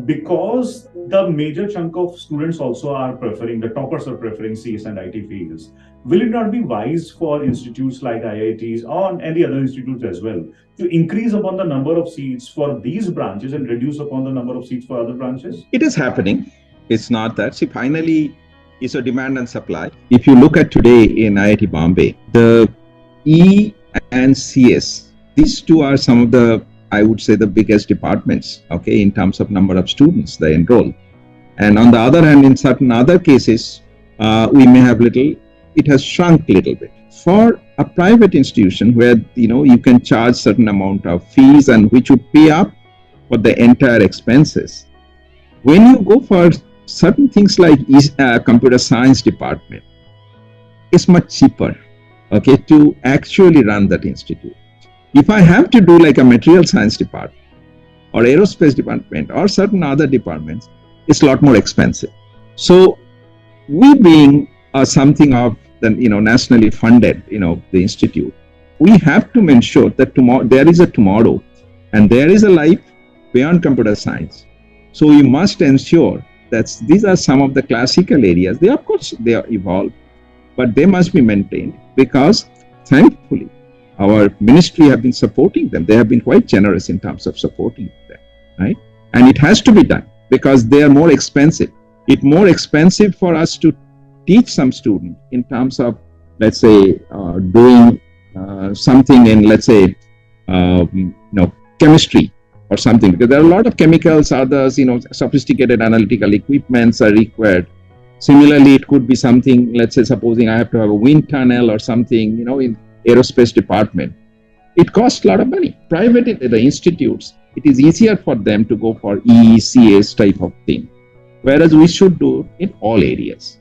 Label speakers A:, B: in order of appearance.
A: because the major chunk of students also are preferring, the toppers are preferring CS and IT fields, will it not be wise for institutes like IITs or any other institutes as well to increase upon the number of seats for these branches and reduce upon the number of seats for other branches?
B: It is happening. It's not that. See, finally, it's a demand and supply. If you look at today in IIT Bombay, the E and CS, these two are some of the, I would say, the biggest departments, okay, in terms of number of students they enroll. And on the other hand, in certain other cases, we may have it has shrunk a little bit. For a private institution where, you can charge certain amount of fees and which would pay up for the entire expenses, when you go for certain things like computer science department, it's much cheaper, okay, to actually run that institute. If I have to do like a material science department or aerospace department or certain other departments, it's a lot more expensive. So we being something of the, nationally funded, the institute, we have to ensure that there is a tomorrow and there is a life beyond computer science. So we must ensure that these are some of the classical areas. They, of course, they are evolved, but they must be maintained because thankfully our ministry have been supporting them. They have been quite generous in terms of supporting them, right? And it has to be done because they are more expensive. It's more expensive for us to teach some student in terms of, let's say, doing something in, let's say, chemistry or something, because there are a lot of chemicals, others, sophisticated analytical equipments are required. Similarly, it could be something, let's say, supposing I have to have a wind tunnel or something, in aerospace department. It costs a lot of money. Private the institutes, it is easier for them to go for ECS type of thing, whereas we should do in all areas.